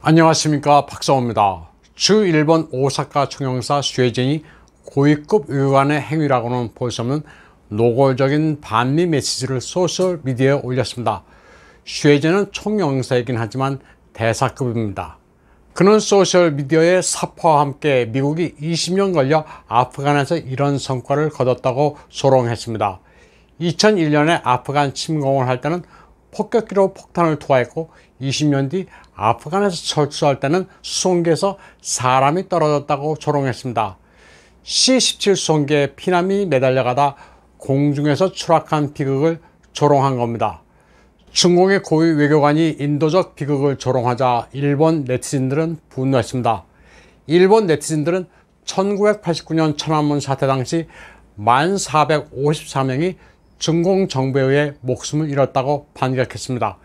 안녕하십니까, 박사호입니다. 주 일본 오사카 총영사 슈에젠이 고위급 외교관의 행위라고는 볼 수 없는 노골적인 반미 메시지를 소셜미디어에 올렸습니다. 슈에젠은 총영사이긴 하지만 대사급입니다. 그는 소셜미디어의 사파와 함께 미국이 20년 걸려 아프간에서 이런 성과를 거뒀다고 조롱했습니다. 2001년에 아프간 침공을 할 때는 폭격기로 폭탄을 투하했고 20년 뒤 아프간에서 철수할 때는 수송기에서 사람이 떨어졌다고 조롱했습니다. C-17 수송기에 피난민이 매달려가다 공중에서 추락한 비극을 조롱한 겁니다. 중공의 고위 외교관이 인도적 비극을 조롱하자 일본 네티즌들은 분노했습니다. 일본 네티즌들은 1989년 천안문 사태 당시 1454명이 중공 정부에 의해 목숨을 잃었다고 반격했습니다.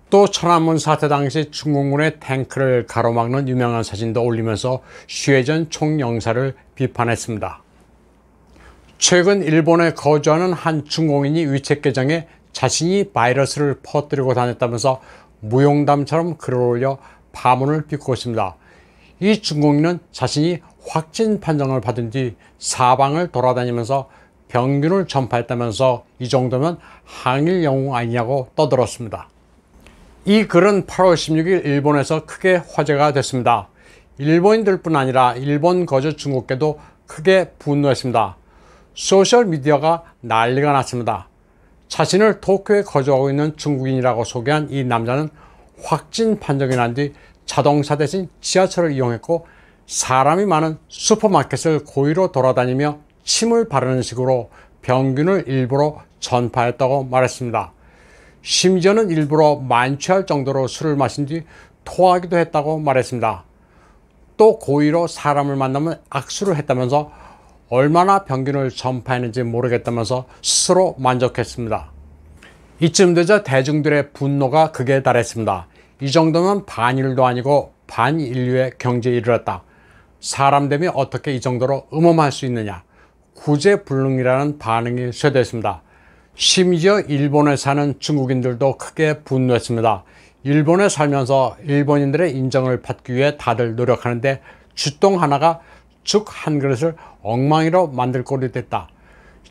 또 천안문 사태 당시 중공군의 탱크를 가로막는 유명한 사진도 올리면서 슈에젠 총영사를 비판했습니다. 최근 일본에 거주하는 한 중공인이 위챗 계정에 자신이 바이러스를 퍼뜨리고 다녔다면서 무용담처럼 글을 올려 파문을 빚고 있습니다. 이 중공인은 자신이 확진 판정을 받은 뒤 사방을 돌아다니면서 병균을 전파했다면서 이 정도면 항일 영웅 아니냐고 떠들었습니다. 이 글은 8월 16일 일본에서 크게 화제가 됐습니다. 일본인들뿐 아니라 일본 거주 중국계도 크게 분노했습니다. 소셜미디어가 난리가 났습니다. 자신을 도쿄에 거주하고 있는 중국인이라고 소개한 이 남자는 확진 판정이 난 뒤 자동차 대신 지하철을 이용했고 사람이 많은 슈퍼마켓을 고의로 돌아다니며 침을 바르는 식으로 병균을 일부러 전파했다고 말했습니다. 심지어는 일부러 만취할 정도로 술을 마신 뒤 토하기도 했다고 말했습니다. 또 고의로 사람을 만나면 악수를 했다면서 얼마나 병균을 전파했는지 모르겠다면서 스스로 만족했습니다. 이쯤 되자 대중들의 분노가 극에 달했습니다. 이 정도면 반일도 아니고 반인류의 경지에 이르렀다. 사람 됨이 어떻게 이 정도로 음험할 수 있느냐. 구제불능이라는 반응이 쇄도했습니다. 심지어 일본에 사는 중국인들도 크게 분노했습니다. 일본에 살면서 일본인들의 인정을 받기 위해 다들 노력하는데 쥐똥 하나가 죽 한 그릇을 엉망이로 만들 꼴이 됐다.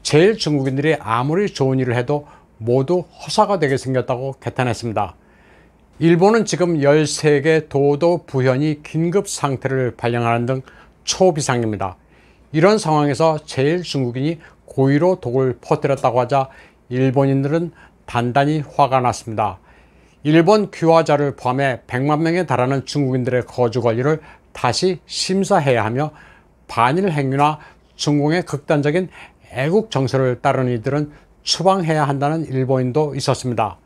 제일 중국인들이 아무리 좋은 일을 해도 모두 허사가 되게 생겼다고 개탄했습니다. 일본은 지금 13개 도도 부현이 긴급 상태를 발령하는 등 초비상입니다. 이런 상황에서 제일 중국인이 고의로 독을 퍼뜨렸다고 하자 일본인들은 단단히 화가 났습니다. 일본 귀화자를 포함해 100만 명에 달하는 중국인들의 거주 권리를 다시 심사해야 하며 반일 행위나 중공의 극단적인 애국 정서를 따르는 이들은 추방해야 한다는 일본인도 있었습니다.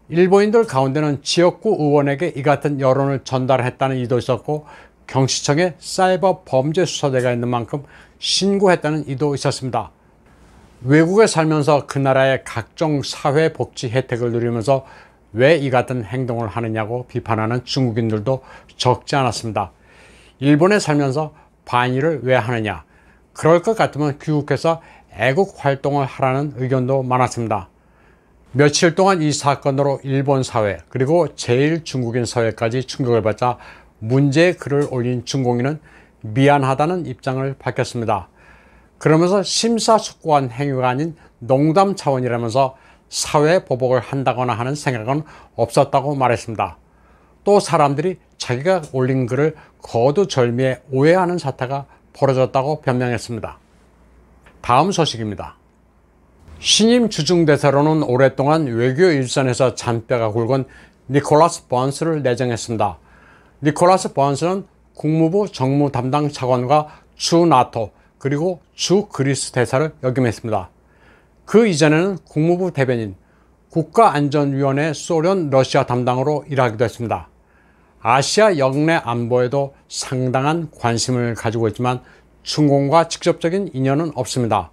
일본인들 가운데는 지역구 의원에게 이 같은 여론을 전달했다는 이도 있었고 경시청에 사이버 범죄 수사대가 있는 만큼 신고했다는 이도 있었습니다. 외국에 살면서 그 나라의 각종 사회복지 혜택을 누리면서 왜 이 같은 행동을 하느냐고 비판하는 중국인들도 적지 않았습니다. 일본에 살면서 반일을 왜 하느냐, 그럴 것 같으면 귀국해서 애국 활동을 하라는 의견도 많았습니다. 며칠 동안 이 사건으로 일본 사회 그리고 제일 중국인 사회까지 충격을 받자 문제의 글을 올린 중공인은 미안하다는 입장을 밝혔습니다. 그러면서 심사숙고한 행위가 아닌 농담 차원이라면서 사회 보복을 한다거나 하는 생각은 없었다고 말했습니다. 또 사람들이 자기가 올린 글을 거두절미해 오해하는 사태가 벌어졌다고 변명했습니다. 다음 소식입니다. 신임 주중대사로는 오랫동안 외교 일선에서 잔뼈가 굵은 니콜라스 번스를 내정했습니다. 니콜라스 번스는 국무부 정무 담당 차관과 주 나토 그리고 주 그리스 대사를 역임했습니다. 그 이전에는 국무부 대변인, 국가안전위원회 소련 러시아 담당으로 일하기도 했습니다. 아시아 영내 안보에도 상당한 관심을 가지고 있지만 중공과 직접적인 인연은 없습니다.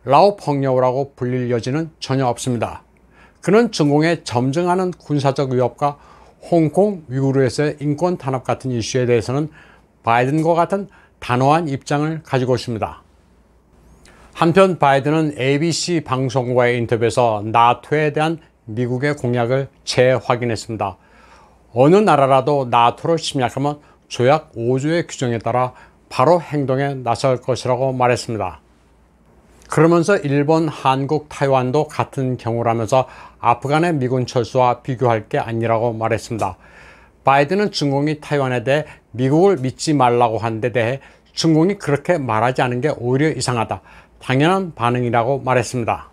라오펑여우라고 불릴 여지는 전혀 없습니다. 그는 중공의 점증하는 군사적 위협과 홍콩, 위구르에서의 인권 탄압 같은 이슈에 대해서는 바이든과 같은 단호한 입장을 가지고 있습니다. 한편 바이든은 ABC 방송과의 인터뷰에서 나토에 대한 미국의 공약을 재확인했습니다. 어느 나라라도 나토를 침략하면 조약 5조의 규정에 따라 바로 행동에 나설 것이라고 말했습니다. 그러면서 일본, 한국, 타이완도 같은 경우라면서 아프간의 미군 철수와 비교할 게 아니라고 말했습니다. 바이든은 중공이 타이완에 대해 미국을 믿지 말라고 한 데 대해 중공이 그렇게 말하지 않은 게 오히려 이상하다, 당연한 반응이라고 말했습니다.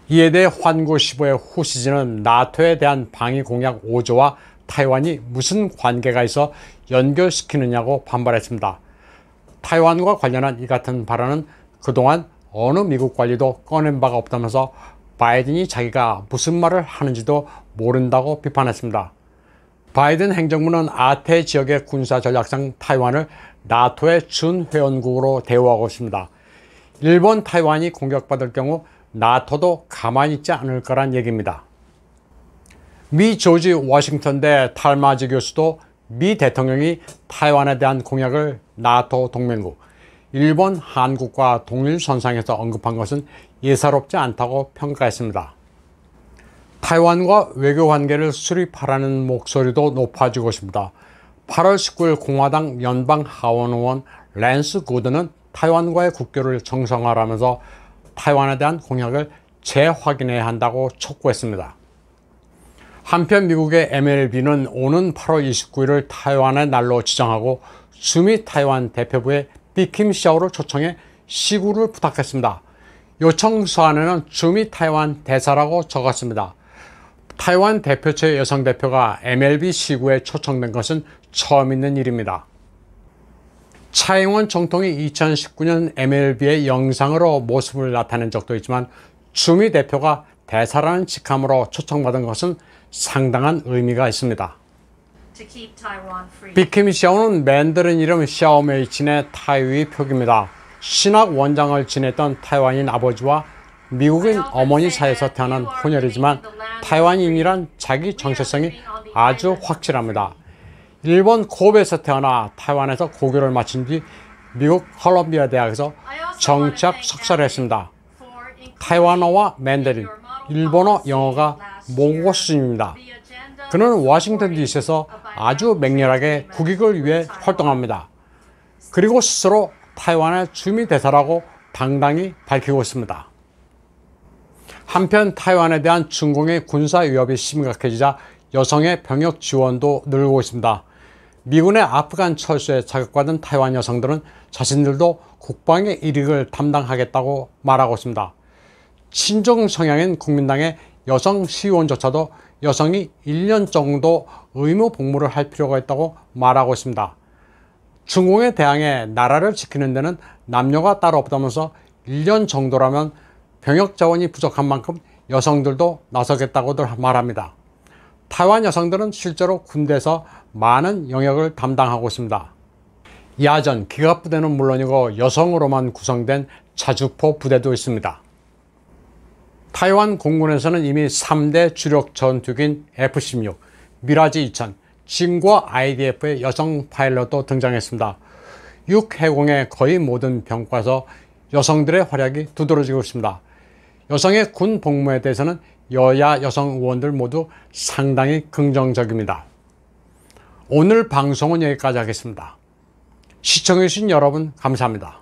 이에 대해 환구15의 후시진은 나토에 대한 방위 공약 5조와 타이완이 무슨 관계가 있어 연결시키느냐고 반발했습니다. 타이완과 관련한 이 같은 발언은 그동안 어느 미국 관리도 꺼낸 바가 없다면서 바이든이 자기가 무슨 말을 하는지도 모른다고 비판했습니다. 바이든 행정부는 아태 지역의 군사전략상 타이완을 나토의 준회원국으로 대우하고 있습니다. 일본, 타이완이 공격받을 경우 나토도 가만히 있지 않을 거란 얘기입니다. 미 조지 워싱턴대 탈마지 교수도 미 대통령이 타이완에 대한 공약을 나토 동맹국, 일본, 한국과 동일선상에서 언급한 것은 예사롭지 않다고 평가했습니다. 타이완과 외교관계를 수립하라는 목소리도 높아지고 있습니다. 8월 19일 공화당 연방하원의원 랜스 구드는 타이완과의 국교를 정상화하면서 타이완에 대한 공약을 재확인해야 한다고 촉구했습니다. 한편 미국의 MLB는 오는 8월 29일을 타이완의 날로 지정하고 주미 타이완 대표부에 비킴 샤오를 초청해 시구를 부탁했습니다. 요청 서한에는 주미 타이완 대사라고 적었습니다. 타이완 대표처의 여성 대표가 MLB 시구에 초청된 것은 처음 있는 일입니다. 차이잉원 총통이 2019년 MLB의 영상으로 모습을 나타낸 적도 있지만 주미 대표가 대사라는 직함으로 초청받은 것은 상당한 의미가 있습니다. 비킴 샤오는 맨더린 이름 샤오메이친의 타이위 표기입니다. 신학 원장을 지냈던 타이완인 아버지와 미국인 어머니 사이에서 태어난 혼혈이지만 타이완인이란 자기 정체성이 아주 확실합니다. 일본 고베에서 태어나 타이완에서 고교를 마친 뒤 미국 컬럼비아 대학에서 정치학 석사를 했습니다. 타이완어와 맨더린, 일본어, 영어가 모국어 수준입니다. 그는 워싱턴 DC에서 아주 맹렬하게 국익을 위해 활동합니다. 그리고 스스로 타이완의 주미 대사라고 당당히 밝히고 있습니다. 한편 타이완에 대한 중공의 군사 위협이 심각해지자 여성의 병역 지원도 늘고 있습니다. 미군의 아프간 철수에 자격받은 타이완 여성들은 자신들도 국방의 일익을 담당하겠다고 말하고 있습니다. 친중 성향인 국민당의 여성 시의원조차도 여성이 1년 정도 의무 복무를 할 필요가 있다고 말하고 있습니다. 중공에 대항해 나라를 지키는 데는 남녀가 따로 없다면서 1년 정도라면 병역 자원이 부족한 만큼 여성들도 나서겠다고들 말합니다. 타이완 여성들은 실제로 군대에서 많은 영역을 담당하고 있습니다. 야전, 기갑부대는 물론이고 여성으로만 구성된 자주포 부대도 있습니다. 타이완 공군에서는 이미 3대 주력 전투기인 F-16, 미라지 2000, 징과 IDF의 여성 파일럿도 등장했습니다. 6해공의 거의 모든 병과에서 여성들의 활약이 두드러지고 있습니다. 여성의 군 복무에 대해서는 여야 여성 의원들 모두 상당히 긍정적입니다. 오늘 방송은 여기까지 하겠습니다. 시청해주신 여러분 감사합니다.